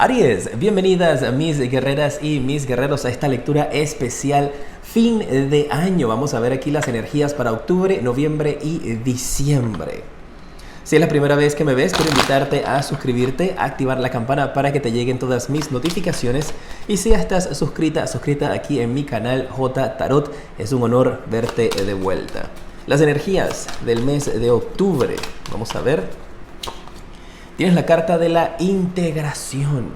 Aries, bienvenidas mis guerreras y mis guerreros a esta lectura especial fin de año. Vamos a ver aquí las energías para octubre, noviembre y diciembre. Si es la primera vez que me ves, quiero invitarte a suscribirte, a activar la campana para que te lleguen todas mis notificaciones. Y si ya estás suscrita aquí en mi canal J Tarot, es un honor verte de vuelta. Las energías del mes de octubre, vamos a ver. Tienes la carta de la integración.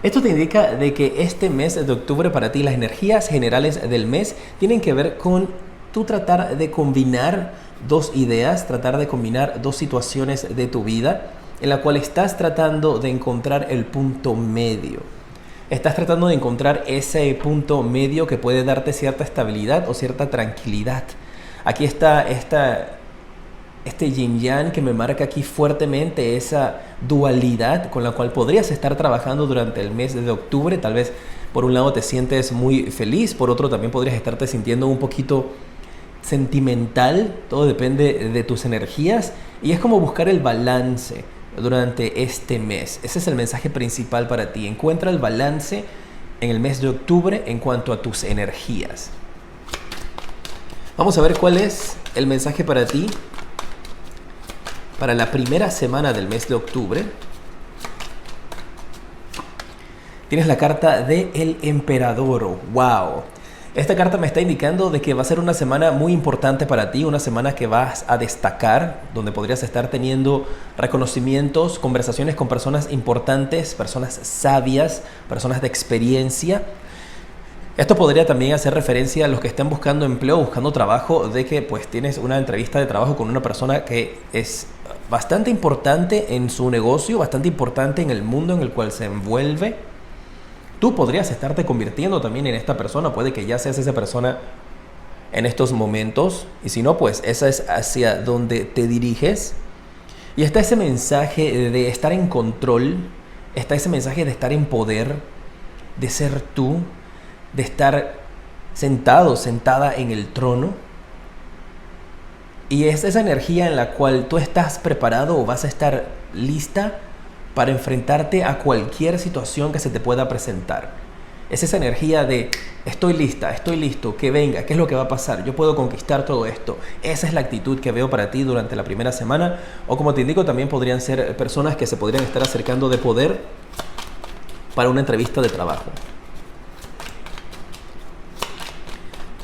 Esto te indica de que este mes de octubre para ti las energías generales del mes tienen que ver con tú tratar de combinar dos ideas, tratar de combinar dos situaciones de tu vida en la cual estás tratando de encontrar el punto medio. Estás tratando de encontrar ese punto medio que puede darte cierta estabilidad o cierta tranquilidad. Aquí está este yin yang que me marca aquí fuertemente esa dualidad con la cual podrías estar trabajando durante el mes de octubre. Tal vez por un lado te sientes muy feliz, por otro también podrías estarte sintiendo un poquito sentimental. Todo depende de tus energías y es como buscar el balance durante este mes. Ese es el mensaje principal para ti. Encuentra el balance en el mes de octubre en cuanto a tus energías. Vamos a ver cuál es el mensaje para ti para la primera semana del mes de octubre. Tienes la carta del Emperador. ¡Wow! Esta carta me está indicando de que va a ser una semana muy importante para ti, una semana que vas a destacar, donde podrías estar teniendo reconocimientos, conversaciones con personas importantes, personas sabias, personas de experiencia. Esto podría también hacer referencia a los que estén buscando empleo, buscando trabajo, de que pues tienes una entrevista de trabajo con una persona que es bastante importante en su negocio, bastante importante en el mundo en el cual se envuelve. Tú podrías estarte convirtiendo también en esta persona, puede que ya seas esa persona en estos momentos, y si no, pues esa es hacia donde te diriges. Y está ese mensaje de estar en control, está ese mensaje de estar en poder, de ser tú, de estar sentado, sentada en el trono. Y es esa energía en la cual tú estás preparado o vas a estar lista para enfrentarte a cualquier situación que se te pueda presentar. Es esa energía de estoy lista, estoy listo, que venga, qué es lo que va a pasar, yo puedo conquistar todo esto. Esa es la actitud que veo para ti durante la primera semana. O como te indico, también podrían ser personas que se podrían estar acercando de poder para una entrevista de trabajo.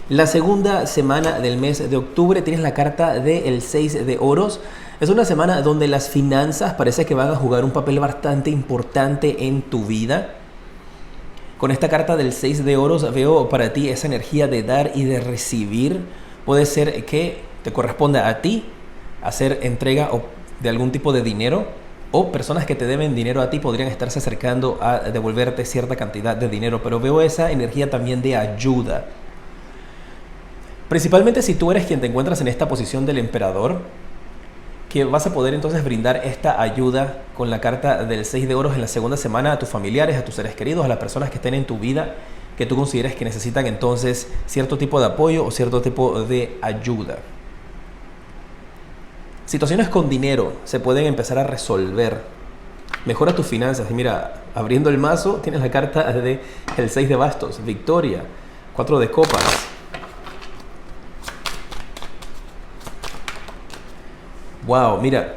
La segunda semana del mes de octubre tienes la carta del 6 de oros. Es una semana donde las finanzas parece que van a jugar un papel bastante importante en tu vida. Con esta carta del 6 de oros veo para ti esa energía de dar y de recibir. Puede ser que te corresponda a ti hacer entrega de algún tipo de dinero, o personas que te deben dinero a ti podrían estarse acercando a devolverte cierta cantidad de dinero. Pero veo esa energía también de ayuda. Principalmente si tú eres quien te encuentras en esta posición del emperador, que vas a poder entonces brindar esta ayuda con la carta del 6 de oros en la segunda semana a tus familiares, a tus seres queridos, a las personas que estén en tu vida, que tú consideres que necesitan entonces cierto tipo de apoyo o cierto tipo de ayuda. Situaciones con dinero se pueden empezar a resolver. Mejora tus finanzas. Y mira, abriendo el mazo tienes la carta del 6 de bastos, victoria, 4 de copas. Wow, mira,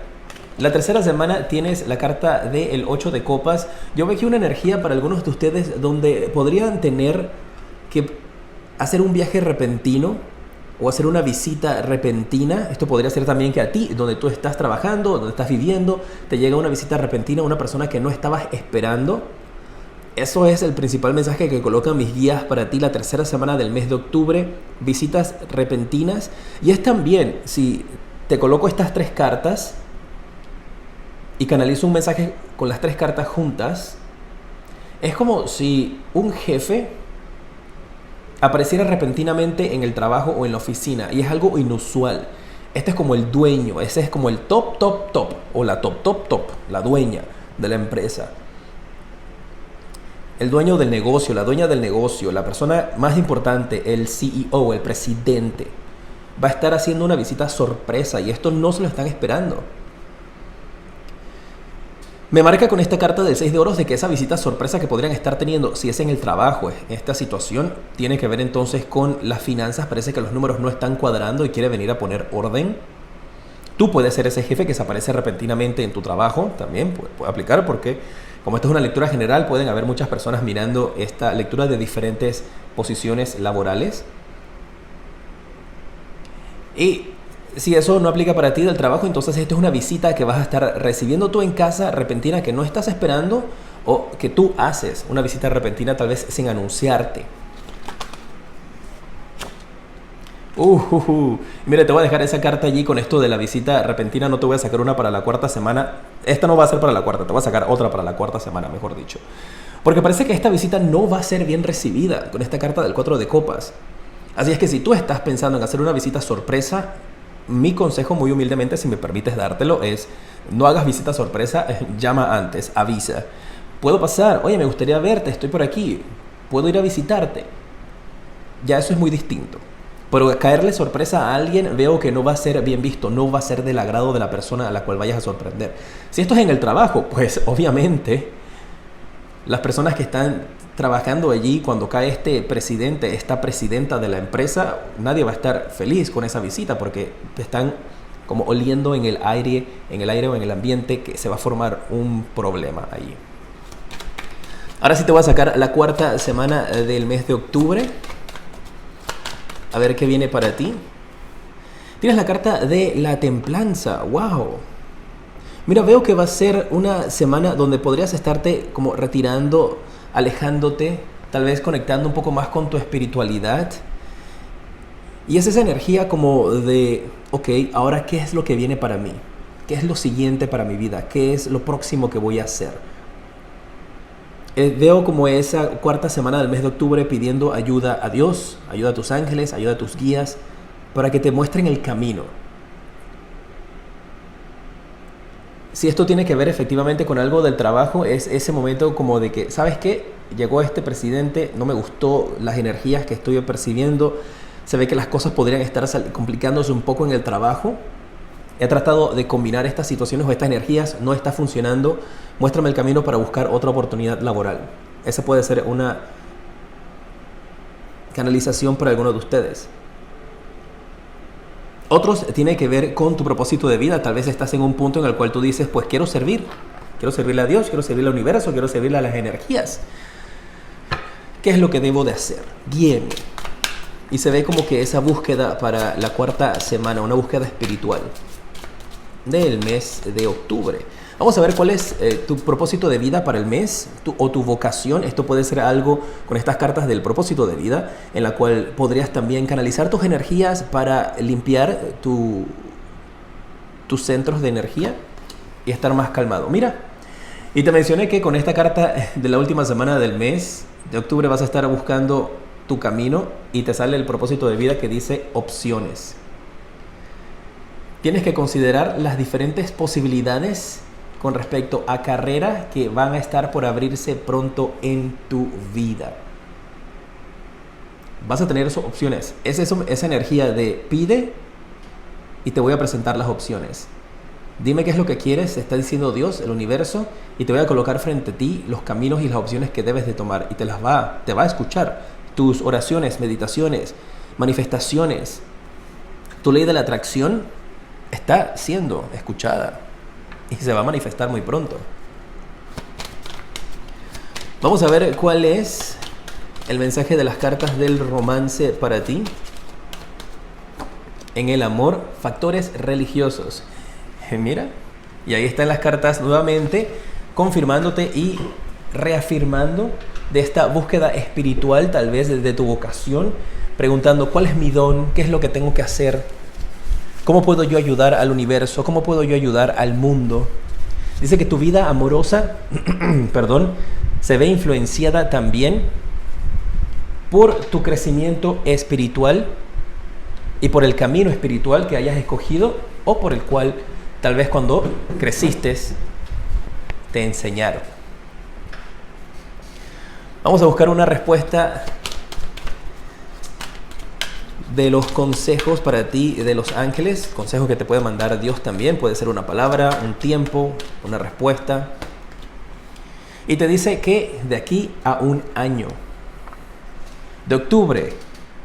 la tercera semana tienes la carta del 8 de copas. Yo veo aquí una energía para algunos de ustedes donde podrían tener que hacer un viaje repentino o hacer una visita repentina. Esto podría ser también que a ti, donde tú estás trabajando, donde estás viviendo, te llega una visita repentina, una persona que no estabas esperando. Eso es el principal mensaje que colocan mis guías para ti la tercera semana del mes de octubre. Visitas repentinas. Y es también, si te coloco estas tres cartas y canalizo un mensaje con las tres cartas juntas, es como si un jefe apareciera repentinamente en el trabajo o en la oficina, y es algo inusual. Este es como el dueño, ese es como el top, o la top, la dueña de la empresa. El dueño del negocio, la dueña del negocio, la persona más importante, el CEO, el presidente, va a estar haciendo una visita sorpresa y esto no se lo están esperando. Me marca con esta carta del 6 de oros de que esa visita sorpresa que podrían estar teniendo, si es en el trabajo, en esta situación, tiene que ver entonces con las finanzas. Parece que los números no están cuadrando y quiere venir a poner orden. Tú puedes ser ese jefe que se aparece repentinamente en tu trabajo, también puede aplicar, porque como esto es una lectura general, pueden haber muchas personas mirando esta lectura de diferentes posiciones laborales. Y si eso no aplica para ti del trabajo, entonces esto es una visita que vas a estar recibiendo tú en casa, repentina, que no estás esperando, o que tú haces una visita repentina tal vez sin anunciarte. Mira, te voy a dejar esa carta allí con esto de la visita repentina. No te voy a sacar una para la cuarta semana. Esta no va a ser para la cuarta, te voy a sacar otra para la cuarta semana, mejor dicho. Porque parece que esta visita no va a ser bien recibida con esta carta del 4 de copas. Así es que si tú estás pensando en hacer una visita sorpresa, mi consejo muy humildemente, si me permites dártelo, es no hagas visita sorpresa, llama antes, avisa. Puedo pasar, oye, me gustaría verte, estoy por aquí, puedo ir a visitarte. Ya eso es muy distinto. Pero caerle sorpresa a alguien veo que no va a ser bien visto, no va a ser del agrado de la persona a la cual vayas a sorprender. Si esto es en el trabajo, pues obviamente las personas que están trabajando allí, cuando cae este presidente, esta presidenta de la empresa, nadie va a estar feliz con esa visita porque están como oliendo en el aire o en el ambiente que se va a formar un problema allí. Ahora sí te voy a sacar la cuarta semana del mes de octubre. A ver qué viene para ti. Tienes la carta de la templanza. ¡Wow! Mira, veo que va a ser una semana donde podrías estarte como retirando, alejándote, tal vez conectando un poco más con tu espiritualidad. Y es esa energía como de, ok, ahora ¿qué es lo que viene para mí? ¿Qué es lo siguiente para mi vida? ¿Qué es lo próximo que voy a hacer? Veo como esa cuarta semana del mes de octubre pidiendo ayuda a Dios, ayuda a tus ángeles, ayuda a tus guías, para que te muestren el camino. Si esto tiene que ver efectivamente con algo del trabajo, es ese momento como de que, ¿sabes qué? Llegó este presidente, no me gustó las energías que estoy percibiendo, se ve que las cosas podrían estar complicándose un poco en el trabajo. He tratado de combinar estas situaciones o estas energías, no está funcionando. Muéstrame el camino para buscar otra oportunidad laboral. Esa puede ser una canalización para alguno de ustedes. Otros tiene que ver con tu propósito de vida. Tal vez estás en un punto en el cual tú dices, pues quiero servirle a Dios, quiero servirle al universo, quiero servirle a las energías. ¿Qué es lo que debo de hacer? Guíeme. Y se ve como que esa búsqueda para la cuarta semana, una búsqueda espiritual del mes de octubre. Vamos a ver cuál es tu propósito de vida para el mes o tu vocación. Esto puede ser algo con estas cartas del propósito de vida, en la cual podrías también canalizar tus energías para limpiar tus centros de energía y estar más calmado. Mira, y te mencioné que con esta carta de la última semana del mes de octubre vas a estar buscando tu camino y te sale el propósito de vida que dice opciones. Tienes que considerar las diferentes posibilidades con respecto a carreras que van a estar por abrirse pronto en tu vida. Vas a tener esas opciones. Es esa energía de pide y te voy a presentar las opciones. Dime qué es lo que quieres, está diciendo Dios, el universo, y te voy a colocar frente a ti los caminos y las opciones que debes de tomar. Y te va a escuchar. Tus oraciones, meditaciones, manifestaciones, tu ley de la atracción está siendo escuchada y se va a manifestar muy pronto. Vamos a ver cuál es el mensaje de las cartas del romance para ti. En el amor, factores religiosos. Mira, y ahí están las cartas nuevamente confirmándote y reafirmando de esta búsqueda espiritual, tal vez desde tu vocación, preguntando cuál es mi don, qué es lo que tengo que hacer, cómo puedo yo ayudar al universo, cómo puedo yo ayudar al mundo. Dice que tu vida amorosa, se ve influenciada también por tu crecimiento espiritual y por el camino espiritual que hayas escogido o por el cual tal vez cuando creciste te enseñaron. Vamos a buscar una respuesta de los consejos para ti de los ángeles, consejos que te puede mandar Dios también, puede ser una palabra, un tiempo, una respuesta, Y te dice que de aquí a un año, de octubre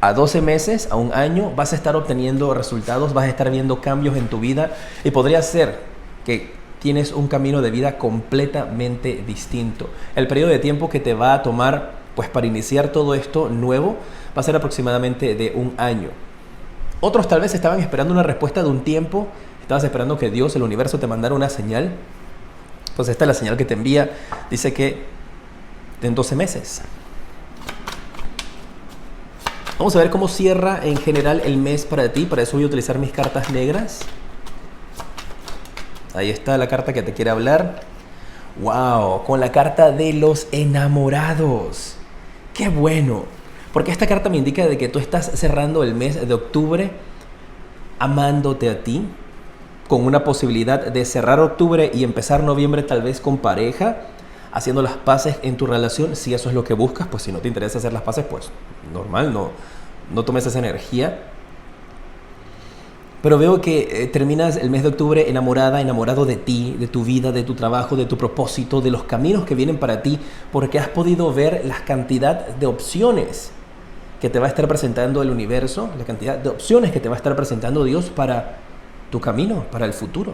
a 12 meses, a un año, vas a estar obteniendo resultados, vas a estar viendo cambios en tu vida y podría ser que tienes un camino de vida completamente distinto. El periodo de tiempo que te va a tomar pues para iniciar todo esto nuevo va a ser aproximadamente de un año. Otros tal vez estaban esperando una respuesta de un tiempo, estabas esperando que Dios, el universo, te mandara una señal. Pues esta es la señal que te envía, dice que en 12 meses. Vamos a ver cómo cierra en general el mes para ti. Para eso voy a utilizar mis cartas negras. Ahí está la carta que te quiere hablar. ¡Wow! Con la carta de los enamorados. ¡Qué bueno! Porque esta carta me indica de que tú estás cerrando el mes de octubre amándote a ti, con una posibilidad de cerrar octubre y empezar noviembre tal vez con pareja, haciendo las paces en tu relación, si eso es lo que buscas. Pues si no te interesa hacer las paces, pues normal, no tomes esa energía. Pero veo que terminas el mes de octubre enamorada, enamorado de ti, de tu vida, de tu trabajo, de tu propósito, de los caminos que vienen para ti, porque has podido ver la cantidad de opciones que te va a estar presentando el universo, la cantidad de opciones que te va a estar presentando Dios para tu camino, para el futuro.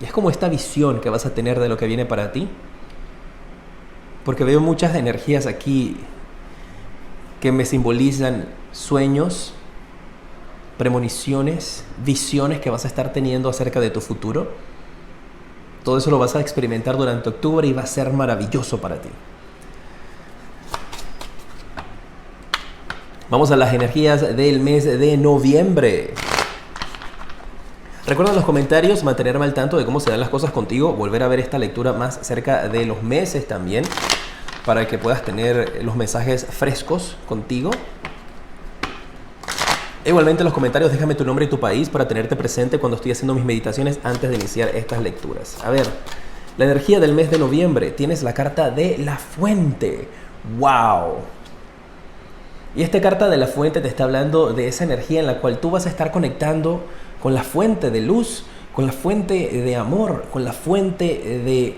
Y es como esta visión que vas a tener de lo que viene para ti. Porque veo muchas energías aquí que me simbolizan sueños, premoniciones, visiones que vas a estar teniendo acerca de tu futuro. Todo eso lo vas a experimentar durante octubre y va a ser maravilloso para ti. Vamos a las energías del mes de noviembre. Recuerda en los comentarios mantenerme al tanto de cómo se dan las cosas contigo, volver a ver esta lectura más cerca de los meses también, para que puedas tener los mensajes frescos contigo. Igualmente en los comentarios déjame tu nombre y tu país para tenerte presente cuando estoy haciendo mis meditaciones antes de iniciar estas lecturas. A ver, la energía del mes de noviembre, tienes la carta de la fuente. ¡Wow! Y esta carta de la fuente te está hablando de esa energía en la cual tú vas a estar conectando con la fuente de luz, con la fuente de amor, con la fuente de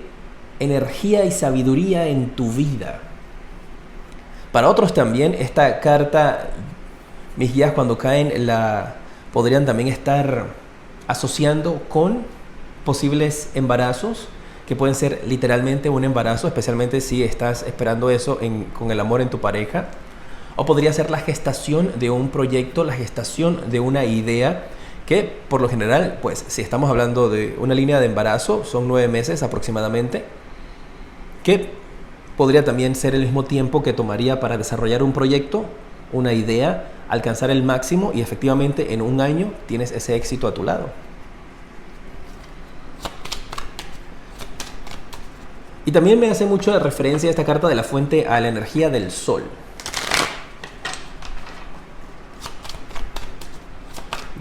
energía y sabiduría en tu vida. Para otros también esta carta, mis guías cuando caen la podrían también estar asociando con posibles embarazos, que pueden ser literalmente un embarazo, especialmente si estás esperando eso con el amor en tu pareja. O podría ser la gestación de un proyecto, la gestación de una idea, que por lo general, pues si estamos hablando de una línea de embarazo, son 9 meses aproximadamente, que podría también ser el mismo tiempo que tomaría para desarrollar un proyecto, una idea, alcanzar el máximo, y efectivamente en un año tienes ese éxito a tu lado. Y también me hace mucho referencia esta carta de la fuente a la energía del sol,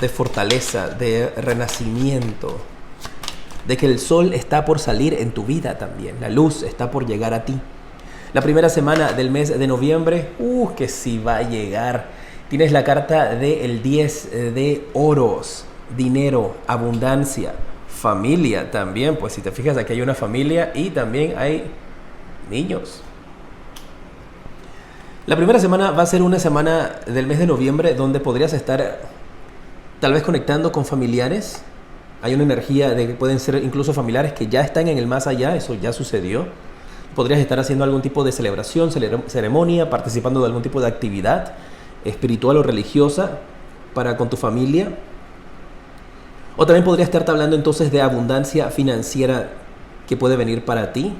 de fortaleza, de renacimiento, de que el sol está por salir en tu vida también, la luz está por llegar a ti. La primera semana del mes de noviembre, que sí va a llegar. Tienes la carta del 10 de oros, dinero, abundancia, familia también, pues si te fijas aquí hay una familia y también hay niños. La primera semana va a ser una semana del mes de noviembre donde podrías estar tal vez conectando con familiares. Hay una energía de que pueden ser incluso familiares que ya están en el más allá, eso ya sucedió. Podrías estar haciendo algún tipo de celebración, ceremonia, participando de algún tipo de actividad espiritual o religiosa con tu familia. O también podría estarte hablando entonces de abundancia financiera que puede venir para ti.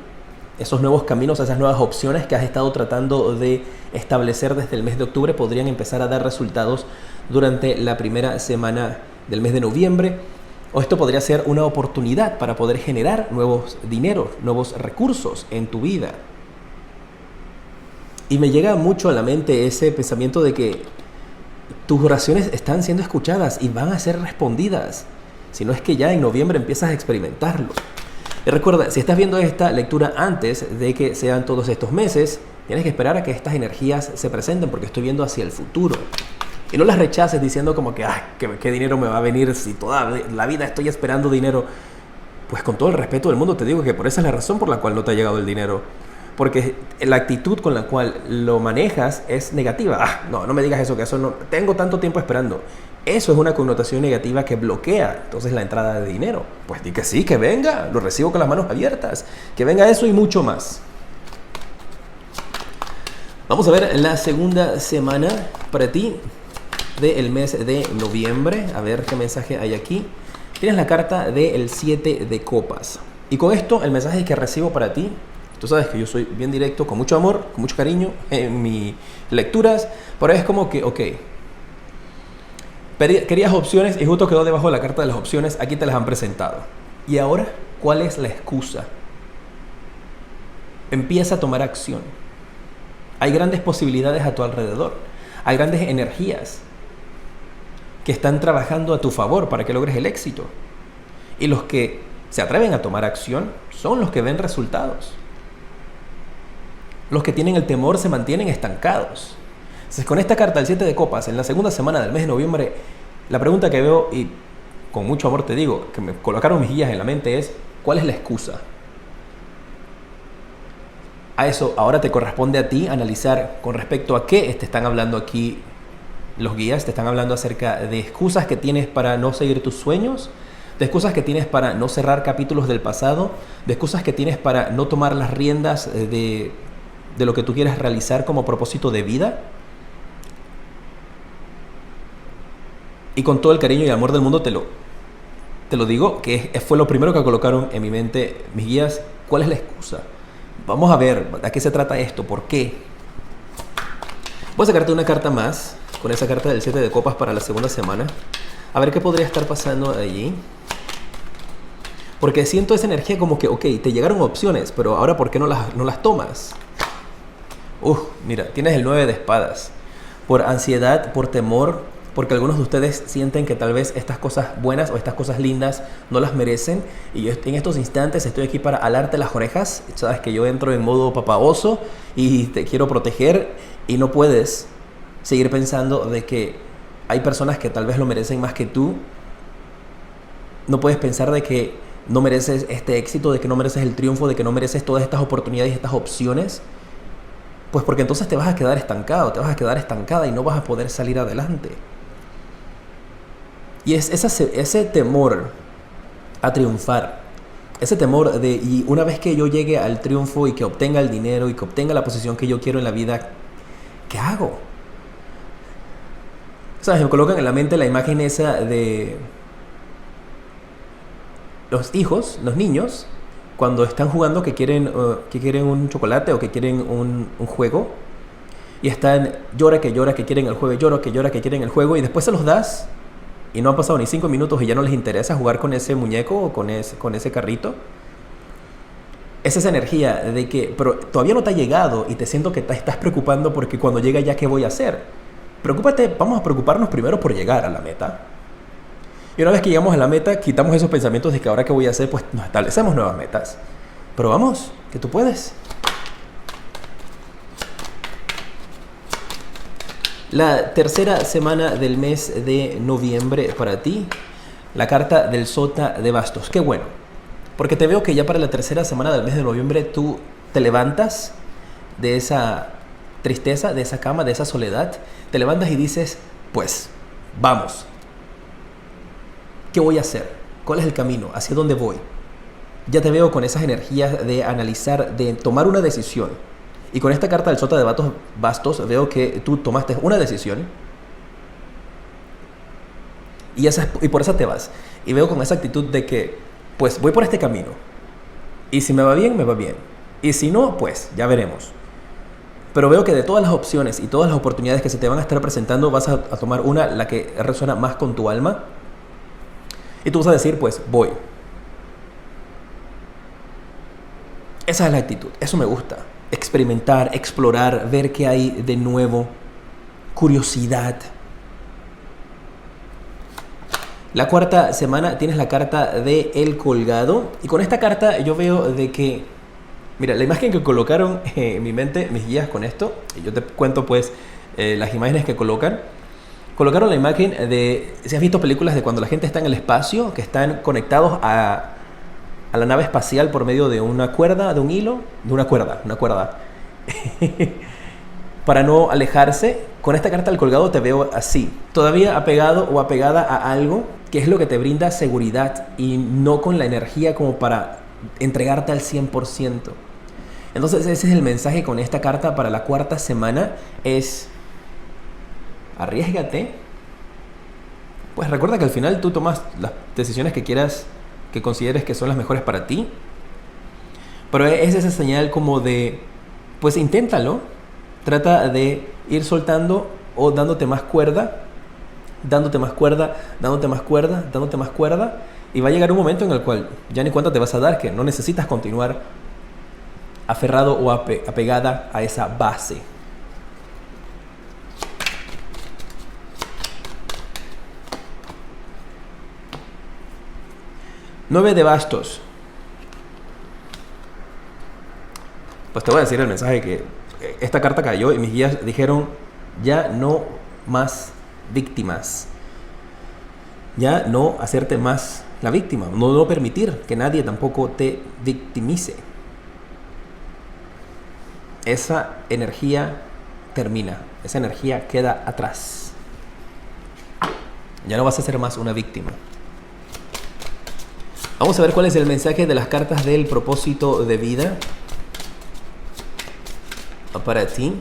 Esos nuevos caminos, esas nuevas opciones que has estado tratando de establecer desde el mes de octubre podrían empezar a dar resultados durante la primera semana del mes de noviembre. O esto podría ser una oportunidad para poder generar nuevos dineros, nuevos recursos en tu vida. Y me llega mucho a la mente ese pensamiento de que tus oraciones están siendo escuchadas y van a ser respondidas. Si no es que ya en noviembre empiezas a experimentarlo. Y recuerda, si estás viendo esta lectura antes de que sean todos estos meses, tienes que esperar a que estas energías se presenten porque estoy viendo hacia el futuro. Y no las rechaces diciendo como que, ¿qué dinero me va a venir si toda la vida estoy esperando dinero? Pues con todo el respeto del mundo te digo que por esa es la razón por la cual no te ha llegado el dinero. porque la actitud con la cual lo manejas es negativa. No me digas eso, que eso no, tengo tanto tiempo esperando. Eso es una connotación negativa que bloquea entonces la entrada de dinero. Pues di que sí, que venga, lo recibo con las manos abiertas, que venga eso y mucho más. Vamos a ver la segunda semana para ti del mes de noviembre. A ver qué mensaje hay aquí. Tienes la carta del 7 de copas. Y con esto el mensaje que recibo para ti, tú sabes que yo soy bien directo, con mucho amor, con mucho cariño en mis lecturas, pero es como que, ok, querías opciones y justo quedó debajo de la carta de las opciones, aquí te las han presentado. Y ahora, ¿cuál es la excusa? Empieza a tomar acción. Hay grandes posibilidades a tu alrededor, hay grandes energías que están trabajando a tu favor para que logres el éxito. Y los que se atreven a tomar acción son los que ven resultados. Los que tienen el temor se mantienen estancados. Entonces, con esta carta del 7 de copas, en la segunda semana del mes de noviembre, la pregunta que veo, y con mucho amor te digo, que me colocaron mis guías en la mente es, ¿cuál es la excusa? A eso ahora te corresponde a ti analizar con respecto a qué te están hablando aquí los guías. Te están hablando acerca de excusas que tienes para no seguir tus sueños, de excusas que tienes para no cerrar capítulos del pasado, de excusas que tienes para no tomar las riendas de lo que tú quieres realizar como propósito de vida. Y con todo el cariño y amor del mundo te lo digo, que fue lo primero que colocaron en mi mente mis guías. ¿Cuál es la excusa? Vamos a ver, ¿a qué se trata esto? ¿Por qué? Voy a sacarte una carta más, con esa carta del 7 de copas para la segunda semana. A ver qué podría estar pasando allí. Porque siento esa energía como que, ok, te llegaron opciones, pero ahora ¿por qué no las tomas? Mira, tienes el 9 de espadas. Por ansiedad, por temor, porque algunos de ustedes sienten que tal vez estas cosas buenas o estas cosas lindas no las merecen. Y yo en estos instantes estoy aquí para alarte las orejas. Sabes que yo entro en modo papá oso y te quiero proteger, y no puedes seguir pensando de que hay personas que tal vez lo merecen más que tú. No puedes pensar de que no mereces este éxito, de que no mereces el triunfo, de que no mereces todas estas oportunidades y estas opciones. Pues porque entonces te vas a quedar estancado, te vas a quedar estancada y no vas a poder salir adelante. Y es ese temor a triunfar, ese temor de, y una vez que yo llegue al triunfo y que obtenga el dinero y que obtenga la posición que yo quiero en la vida, ¿qué hago? ¿Sabes? Me colocan en la mente la imagen esa de los hijos, los niños, cuando están jugando que quieren un chocolate o que quieren un juego, y están llora que quieren el juego, llora que quieren el juego, y después se los das y no han pasado ni 5 minutos y ya no les interesa jugar con ese muñeco o con ese carrito. Es esa energía de que, pero todavía no te ha llegado y te siento que te estás preocupando porque cuando llega ya, ¿qué voy a hacer? Preocúpate, vamos a preocuparnos primero por llegar a la meta. Y una vez que llegamos a la meta, quitamos esos pensamientos de que ahora qué voy a hacer, pues nos establecemos nuevas metas. Pero vamos, que tú puedes. La tercera semana del mes de noviembre para ti, la carta del Sota de Bastos. Qué bueno, porque te veo que ya para la tercera semana del mes de noviembre tú te levantas de esa tristeza, de esa cama, de esa soledad. Te levantas y dices, pues, vamos. ¿Qué voy a hacer? ¿Cuál es el camino? ¿Hacia dónde voy? Ya te veo con esas energías de analizar, de tomar una decisión. Y con esta carta del Sota de Bastos veo que tú tomaste una decisión y por esa te vas. Y veo con esa actitud de que, pues voy por este camino. Y si me va bien, me va bien. Y si no, pues ya veremos. Pero veo que de todas las opciones y todas las oportunidades que se te van a estar presentando, vas a tomar una, la que resuena más con tu alma. Y tú vas a decir, pues voy. Esa es la actitud, eso me gusta. Experimentar, explorar, ver qué hay de nuevo, curiosidad. La cuarta semana tienes la carta de El Colgado, y con esta carta yo veo de que, mira, la imagen que colocaron en mi mente, mis guías con esto, y yo te cuento pues las imágenes que colocaron la imagen de, si has visto películas de cuando la gente está en el espacio, que están conectados a a la nave espacial por medio de una cuerda, de un hilo, de una cuerda. Para no alejarse, con esta carta al colgado te veo así, todavía apegado o apegada a algo que es lo que te brinda seguridad y no con la energía como para entregarte al 100%. Entonces ese es el mensaje con esta carta para la cuarta semana, es arriésgate. Pues recuerda que al final tú tomas las decisiones que quieras, que consideres que son las mejores para ti. Pero es esa señal como de, pues inténtalo. Trata de ir soltando o dándote más cuerda. Y va a llegar un momento en el cual ya ni cuenta te vas a dar que no necesitas continuar aferrado o apegada a esa base. Nueve de bastos. Pues te voy a decir el mensaje que esta carta cayó y mis guías dijeron: ya no más víctimas. Ya no hacerte más la víctima. No permitir que nadie tampoco te victimice. Esa energía termina. Esa energía queda atrás. Ya no vas a ser más una víctima. Vamos a ver cuál es el mensaje de las cartas del propósito de vida para ti.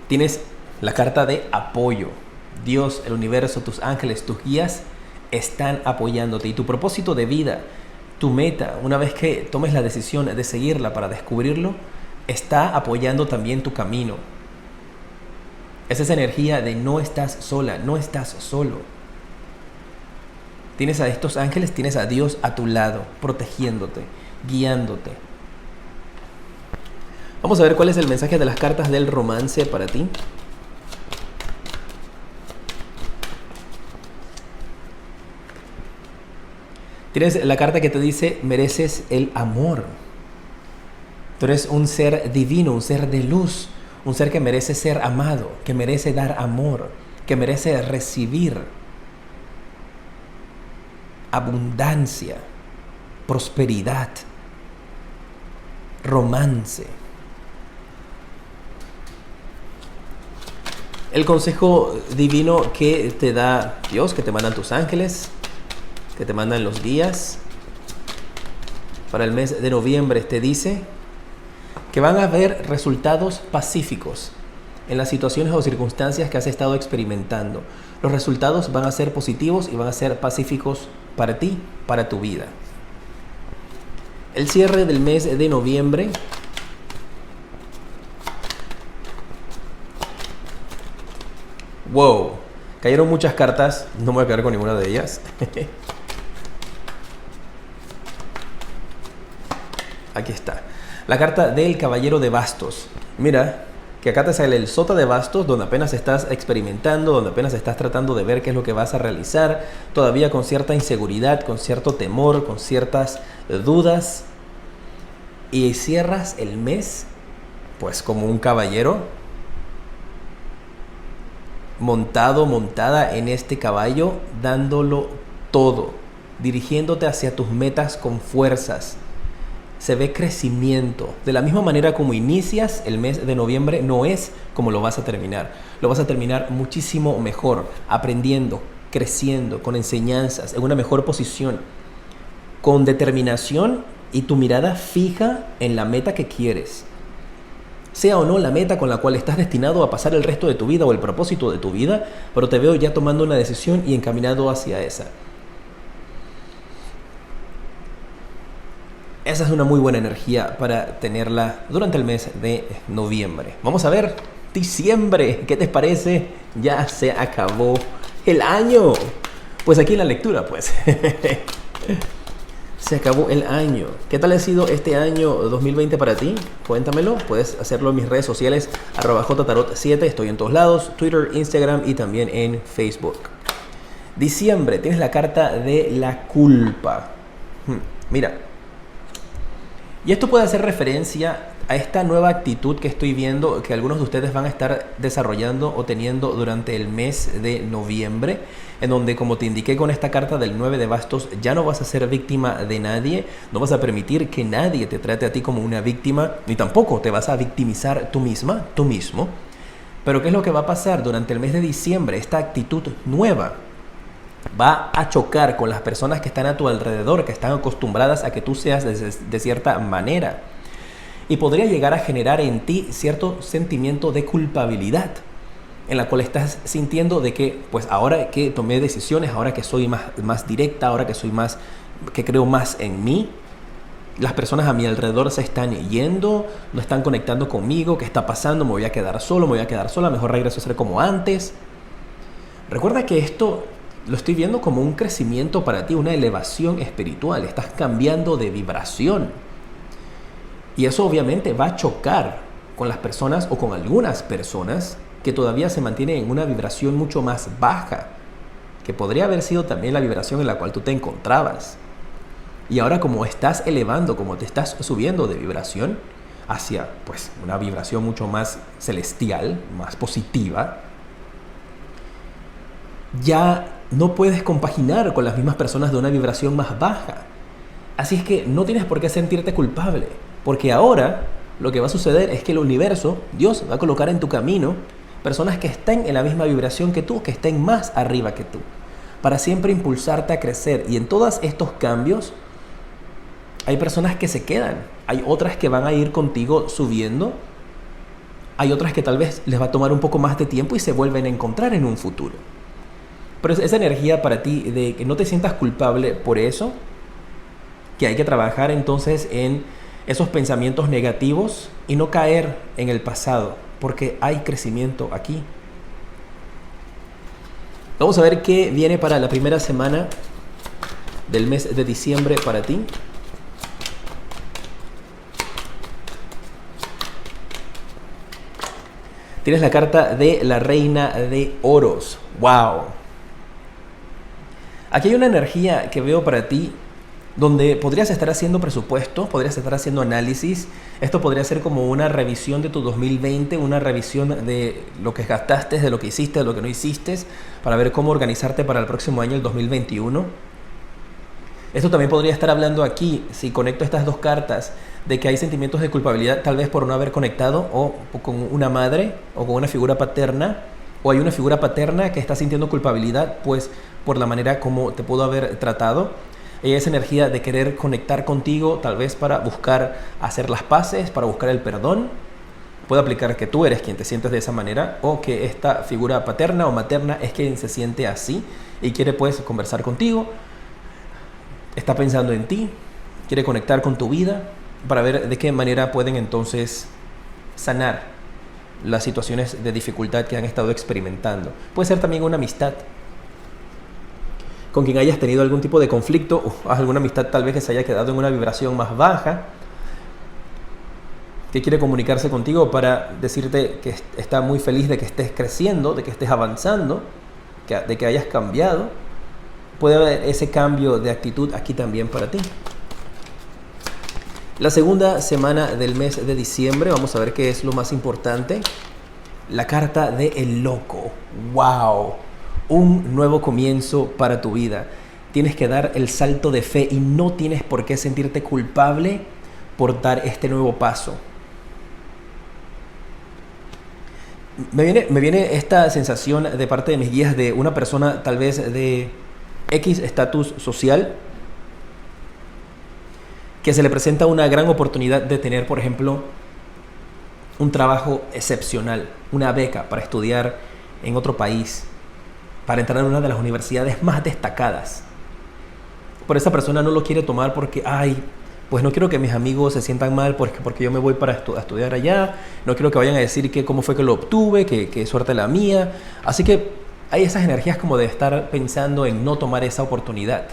Tienes la carta de apoyo. Dios, el universo, tus ángeles, tus guías están apoyándote. Y tu propósito de vida, tu meta, una vez que tomes la decisión de seguirla para descubrirlo, está apoyando también tu camino. Es esa energía de no estás sola, no estás solo. Tienes a estos ángeles, tienes a Dios a tu lado, protegiéndote, guiándote. Vamos a ver cuál es el mensaje de las cartas del romance para ti. Tienes la carta que te dice: mereces el amor. Tú eres un ser divino, un ser de luz, un ser que merece ser amado, que merece dar amor, que merece recibir abundancia, prosperidad, romance. El consejo divino que te da Dios, que te mandan tus ángeles, que te mandan los guías para el mes de noviembre, te dice que van a haber resultados pacíficos en las situaciones o circunstancias que has estado experimentando. Los resultados van a ser positivos y van a ser pacíficos para ti, para tu vida. El cierre del mes de noviembre wow, cayeron muchas cartas, no me voy a quedar con ninguna de ellas. Aquí está. La carta del Caballero de Bastos. Mira, que acá te sale el Sota de Bastos, donde apenas estás experimentando, donde apenas estás tratando de ver qué es lo que vas a realizar, todavía con cierta inseguridad, con cierto temor, con ciertas dudas. Y cierras el mes, pues como un caballero, montada en este caballo, dándolo todo, dirigiéndote hacia tus metas con fuerzas. Se ve crecimiento. De la misma manera como inicias el mes de noviembre, no es como lo vas a terminar. Lo vas a terminar muchísimo mejor, aprendiendo, creciendo, con enseñanzas, en una mejor posición, con determinación y tu mirada fija en la meta que quieres. Sea o no la meta con la cual estás destinado a pasar el resto de tu vida o el propósito de tu vida, pero te veo ya tomando una decisión y encaminado hacia esa. Esa es una muy buena energía para tenerla durante el mes de noviembre. Vamos a ver, diciembre, ¿qué te parece? Ya se acabó el año. Pues aquí en la lectura, pues. Se acabó el año. ¿Qué tal ha sido este año 2020 para ti? Cuéntamelo. Puedes hacerlo en mis redes sociales, @jtarot7. Estoy en todos lados, Twitter, Instagram y también en Facebook. Diciembre, tienes la carta de la culpa. Mira. Y esto puede hacer referencia a esta nueva actitud que estoy viendo que algunos de ustedes van a estar desarrollando o teniendo durante el mes de noviembre, en donde, como te indiqué con esta carta del 9 de bastos, ya no vas a ser víctima de nadie, no vas a permitir que nadie te trate a ti como una víctima, ni tampoco te vas a victimizar tú misma, tú mismo. Pero ¿qué es lo que va a pasar durante el mes de diciembre? Esta actitud nueva va a chocar con las personas que están a tu alrededor, que están acostumbradas a que tú seas de cierta manera. Y podría llegar a generar en ti cierto sentimiento de culpabilidad, en la cual estás sintiendo de que, pues ahora que tomé decisiones, ahora que soy más directa, ahora que creo más en mí, las personas a mi alrededor se están yendo, no están conectando conmigo, ¿qué está pasando? Me voy a quedar solo, me voy a quedar sola, mejor regreso a ser como antes. Recuerda que esto lo estoy viendo como un crecimiento para ti, una elevación espiritual, estás cambiando de vibración. Y eso obviamente va a chocar con las personas o con algunas personas que todavía se mantienen en una vibración mucho más baja, que podría haber sido también la vibración en la cual tú te encontrabas. Y ahora, como estás elevando, como te estás subiendo de vibración hacia pues una vibración mucho más celestial, más positiva, ya no puedes compaginar con las mismas personas de una vibración más baja. Así es que no tienes por qué sentirte culpable, porque ahora lo que va a suceder es que el universo, Dios, va a colocar en tu camino personas que estén en la misma vibración que tú, que estén más arriba que tú, para siempre impulsarte a crecer. Y en todos estos cambios hay personas que se quedan, hay otras que van a ir contigo subiendo, hay otras que tal vez les va a tomar un poco más de tiempo y se vuelven a encontrar en un futuro. Pero esa energía para ti de que no te sientas culpable por eso, que hay que trabajar entonces en esos pensamientos negativos y no caer en el pasado, porque hay crecimiento aquí. Vamos a ver qué viene para la primera semana del mes de diciembre para ti. Tienes la carta de la Reina de Oros. ¡Wow! Aquí hay una energía que veo para ti donde podrías estar haciendo presupuesto, podrías estar haciendo análisis. Esto podría ser como una revisión de tu 2020, una revisión de lo que gastaste, de lo que hiciste, de lo que no hiciste, para ver cómo organizarte para el próximo año, el 2021. Esto también podría estar hablando aquí, si conecto estas dos cartas, de que hay sentimientos de culpabilidad, tal vez por no haber conectado o con una madre o con una figura paterna, o hay una figura paterna que está sintiendo culpabilidad, pues por la manera como te pudo haber tratado. Ella es energía de querer conectar contigo, tal vez para buscar hacer las paces, para buscar el perdón. Puede aplicar que tú eres quien te sientes de esa manera, o que esta figura paterna o materna es quien se siente así y quiere pues conversar contigo, está pensando en ti, quiere conectar con tu vida para ver de qué manera pueden entonces sanar las situaciones de dificultad que han estado experimentando. Puede ser también una amistad con quien hayas tenido algún tipo de conflicto, o alguna amistad tal vez que se haya quedado en una vibración más baja, que quiere comunicarse contigo para decirte que está muy feliz de que estés creciendo, de que estés avanzando, de que hayas cambiado. Puede haber ese cambio de actitud aquí también para ti. La segunda semana del mes de diciembre, vamos a ver qué es lo más importante. La carta de El Loco. ¡Wow! Un nuevo comienzo para tu vida. Tienes que dar el salto de fe y no tienes por qué sentirte culpable por dar este nuevo paso. Me viene esta sensación de parte de mis guías de una persona tal vez de X estatus social, que se le presenta una gran oportunidad de tener, por ejemplo, un trabajo excepcional, una beca para estudiar en otro país, para entrar en una de las universidades más destacadas. Pero esa persona no lo quiere tomar porque, pues no quiero que mis amigos se sientan mal porque yo me voy para estudiar allá, no quiero que vayan a decir que cómo fue que lo obtuve, que suerte la mía. Así que hay esas energías como de estar pensando en no tomar esa oportunidad.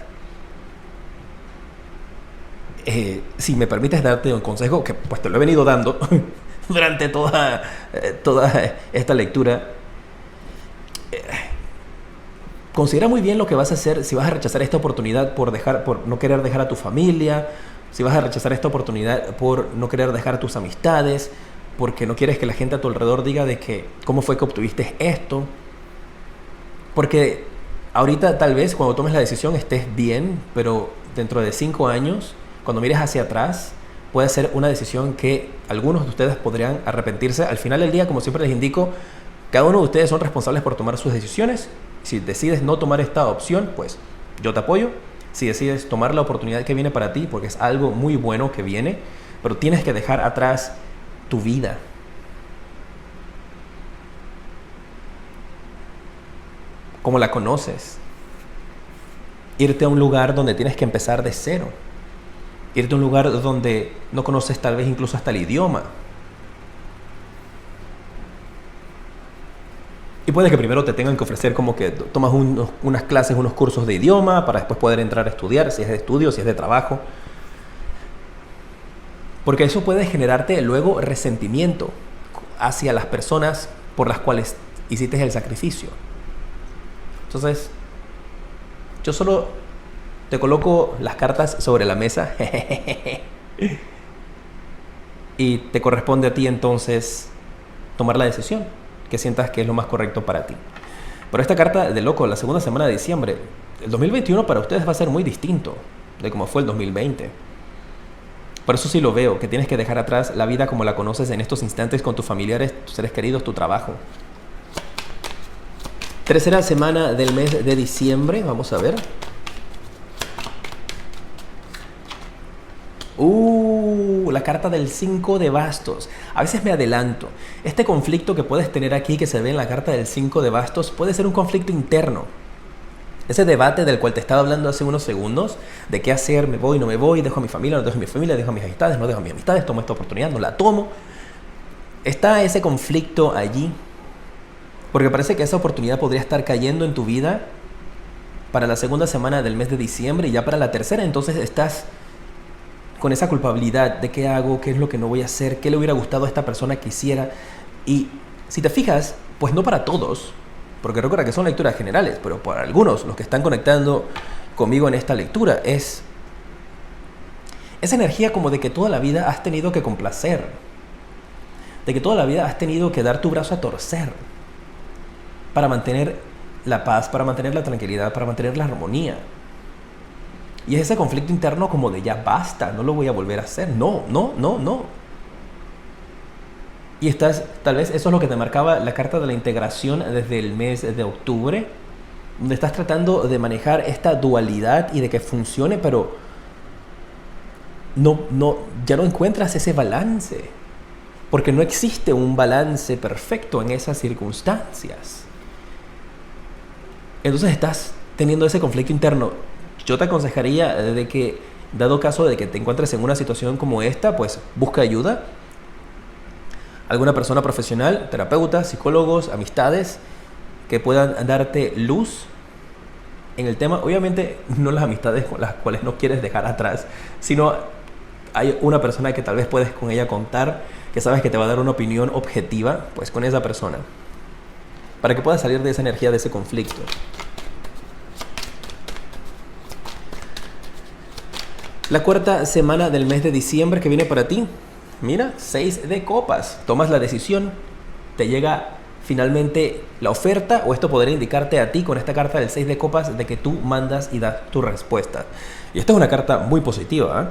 Si me permites darte un consejo, que pues te lo he venido dando durante toda esta lectura, considera muy bien lo que vas a hacer, si vas a rechazar esta oportunidad por no querer dejar a tu familia, Si vas a rechazar esta oportunidad por no querer dejar tus amistades, porque no quieres que la gente a tu alrededor diga de que cómo fue que obtuviste esto. Porque ahorita tal vez cuando tomes la decisión estés bien, pero dentro de 5 años, cuando mires hacia atrás, puede ser una decisión que algunos de ustedes podrían arrepentirse. Al final del día, como siempre les indico, cada uno de ustedes son responsables por tomar sus decisiones. Si decides no tomar esta opción, pues yo te apoyo. Si decides tomar la oportunidad que viene para ti, porque es algo muy bueno que viene, pero tienes que dejar atrás tu vida. Como la conoces. Irte a un lugar donde tienes que empezar de cero. Irte a un lugar donde no conoces tal vez incluso hasta el idioma. Y puede que primero te tengan que ofrecer como que tomas unas clases, unos cursos de idioma para después poder entrar a estudiar, si es de estudio, si es de trabajo. Porque eso puede generarte luego resentimiento hacia las personas por las cuales hiciste el sacrificio. Entonces, yo solo te coloco las cartas sobre la mesa y te corresponde a ti entonces tomar la decisión que sientas que es lo más correcto para ti. Pero esta carta de loco, la segunda semana de diciembre, el 2021 para ustedes va a ser muy distinto de como fue el 2020. Por eso sí lo veo, que tienes que dejar atrás la vida como la conoces en estos instantes con tus familiares, tus seres queridos, tu trabajo. Tercera semana del mes de diciembre, vamos a ver. La carta del 5 de bastos. A veces me adelanto. Este conflicto que puedes tener aquí, que se ve en la carta del 5 de bastos, puede ser un conflicto interno. Ese debate del cual te estaba hablando hace unos segundos, de qué hacer, me voy, no me voy, dejo a mi familia, no dejo a mi familia, dejo a mis amistades, no dejo a mis amistades, tomo esta oportunidad, no la tomo. Está ese conflicto allí, porque parece que esa oportunidad podría estar cayendo en tu vida para la segunda semana del mes de diciembre y ya para la tercera, entonces estás con esa culpabilidad de qué hago, qué es lo que no voy a hacer, qué le hubiera gustado a esta persona que hiciera. Y si te fijas, pues no para todos, porque recuerda que son lecturas generales, pero para algunos, los que están conectando conmigo en esta lectura, es esa energía como de que toda la vida has tenido que complacer, de que toda la vida has tenido que dar tu brazo a torcer para mantener la paz, para mantener la tranquilidad, para mantener la armonía. Y es ese conflicto interno como de ya basta, no lo voy a volver a hacer, no. Y estás, tal vez eso es lo que te marcaba la carta de la integración desde el mes de octubre, donde estás tratando de manejar esta dualidad y de que funcione, pero ya no encuentras ese balance, porque no existe un balance perfecto en esas circunstancias. Entonces estás teniendo ese conflicto interno. Yo te aconsejaría de que, dado caso de que te encuentres en una situación como esta, pues busca ayuda. Alguna persona profesional, terapeutas, psicólogos, amistades que puedan darte luz en el tema. Obviamente no las amistades con las cuales no quieres dejar atrás, sino hay una persona que tal vez puedes con ella contar, que sabes que te va a dar una opinión objetiva, pues con esa persona, para que puedas salir de esa energía, de ese conflicto. La cuarta semana del mes de diciembre que viene para ti. Mira, 6 de copas. Tomas la decisión, te llega finalmente la oferta, o esto podría indicarte a ti con esta carta del 6 de copas de que tú mandas y das tu respuesta. Y esta es una carta muy positiva, ¿eh?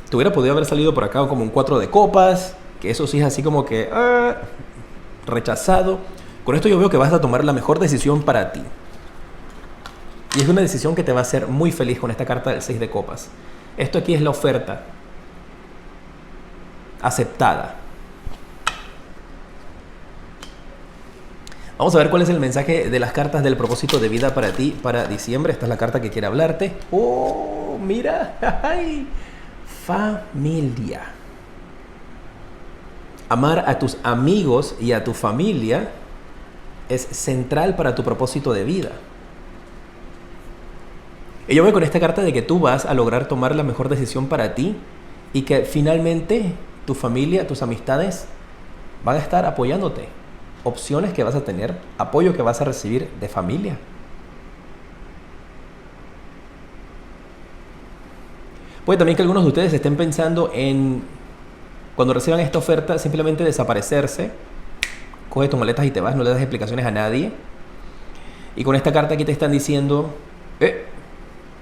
Te hubiera podido haber salido por acá como un 4 de copas, que eso sí es así como que rechazado. Con esto yo veo que vas a tomar la mejor decisión para ti. Y es una decisión que te va a hacer muy feliz con esta carta del 6 de copas. Esto aquí es la oferta aceptada. Vamos a ver cuál es el mensaje de las cartas del propósito de vida para ti para diciembre. Esta es la carta que quiere hablarte. ¡Oh, mira! ¡Ay! Familia. Amar a tus amigos y a tu familia es central para tu propósito de vida. Y yo veo con esta carta de que tú vas a lograr tomar la mejor decisión para ti y que finalmente tu familia, tus amistades van a estar apoyándote. Opciones que vas a tener, apoyo que vas a recibir de familia. Puede también que algunos de ustedes estén pensando en, cuando reciban esta oferta, simplemente desaparecerse. Coges tus maletas y te vas, no le das explicaciones a nadie. Y con esta carta aquí te están diciendo,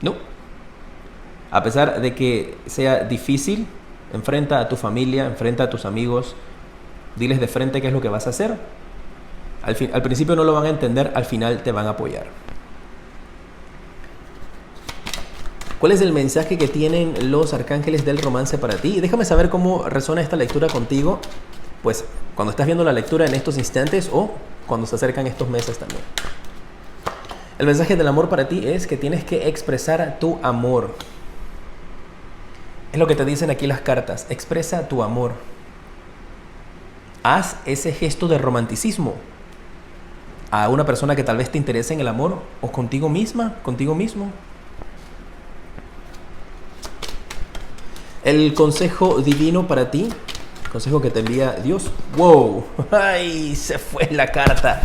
no. A pesar de que sea difícil, enfrenta a tu familia, enfrenta a tus amigos, diles de frente qué es lo que vas a hacer. Al principio no lo van a entender, al final te van a apoyar. ¿Cuál es el mensaje que tienen los arcángeles del romance para ti? Déjame saber cómo resuena esta lectura contigo, pues cuando estás viendo la lectura en estos instantes o cuando se acercan estos meses también. El mensaje del amor para ti es que tienes que expresar tu amor. Es lo que te dicen aquí las cartas. Expresa tu amor. Haz ese gesto de romanticismo a una persona que tal vez te interese en el amor o contigo misma, contigo mismo. El consejo divino para ti, consejo que te envía Dios. ¡Wow! ¡Ay! Se fue la carta.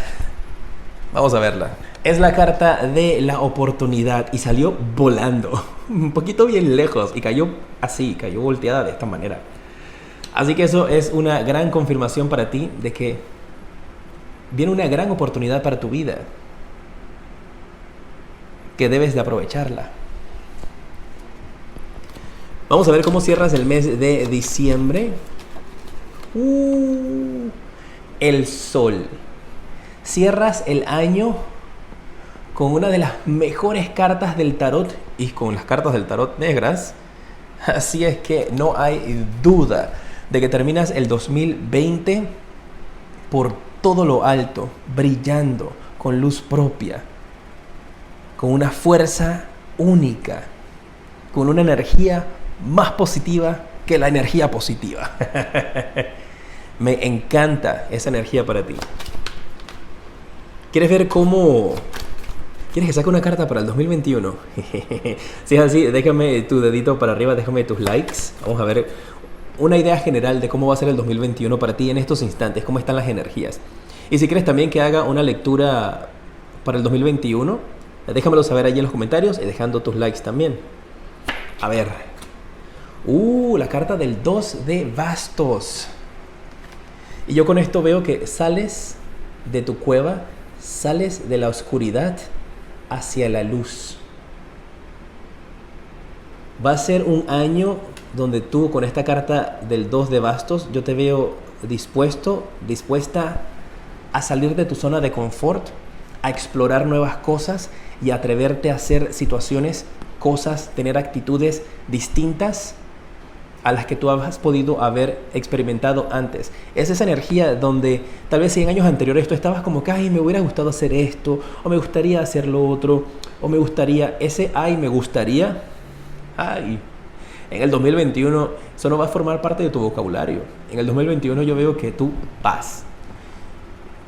Vamos a verla. Es la carta de la oportunidad y salió volando. Un poquito bien lejos y cayó así, cayó volteada de esta manera. Así que eso es una gran confirmación para ti de que viene una gran oportunidad para tu vida, que debes de aprovecharla. Vamos a ver cómo cierras el mes de diciembre. El sol. Cierras el año con una de las mejores cartas del tarot y con las cartas del tarot negras. Así es que no hay duda de que terminas el 2020 por todo lo alto, brillando, con luz propia, con una fuerza única, con una energía más positiva que la energía positiva. Me encanta esa energía para ti. ¿Quieres ver cómo? ¿Quieres que saque una carta para el 2021? Si es así, déjame tu dedito para arriba, déjame tus likes. Vamos a ver una idea general de cómo va a ser el 2021 para ti en estos instantes, cómo están las energías. Y si quieres también que haga una lectura para el 2021, déjamelo saber allí en los comentarios y dejando tus likes también. A ver. La carta del 2 de bastos. Y yo con esto veo que sales de tu cueva, sales de la oscuridad hacia la luz. Va a ser un año donde tú con esta carta del 2 de bastos, yo te veo dispuesta a salir de tu zona de confort, a explorar nuevas cosas y a atreverte a hacer situaciones, cosas, tener actitudes distintas a las que tú has podido haber experimentado antes. Es esa energía donde tal vez 100 años anteriores tú estabas como que, ay, me hubiera gustado hacer esto, o me gustaría hacer lo otro, o me gustaría, me gustaría, en el 2021 eso no va a formar parte de tu vocabulario. En el 2021 yo veo que tú vas.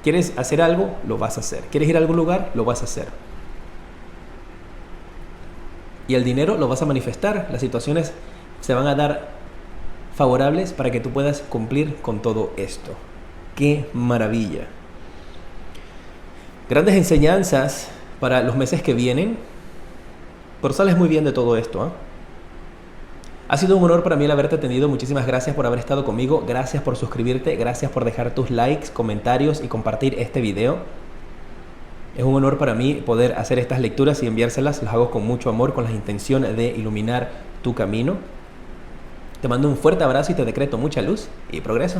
¿Quieres hacer algo? Lo vas a hacer. ¿Quieres ir a algún lugar? Lo vas a hacer. Y el dinero lo vas a manifestar. Las situaciones se van a dar favorables para que tú puedas cumplir con todo esto. ¡Qué maravilla! Grandes enseñanzas para los meses que vienen. Pero sales muy bien de todo esto, ¿eh? Ha sido un honor para mí el haberte atendido. Muchísimas gracias por haber estado conmigo. Gracias por suscribirte. Gracias por dejar tus likes, comentarios y compartir este video. Es un honor para mí poder hacer estas lecturas y enviárselas. Las hago con mucho amor, con la intención de iluminar tu camino. Te mando un fuerte abrazo y te decreto mucha luz y progreso.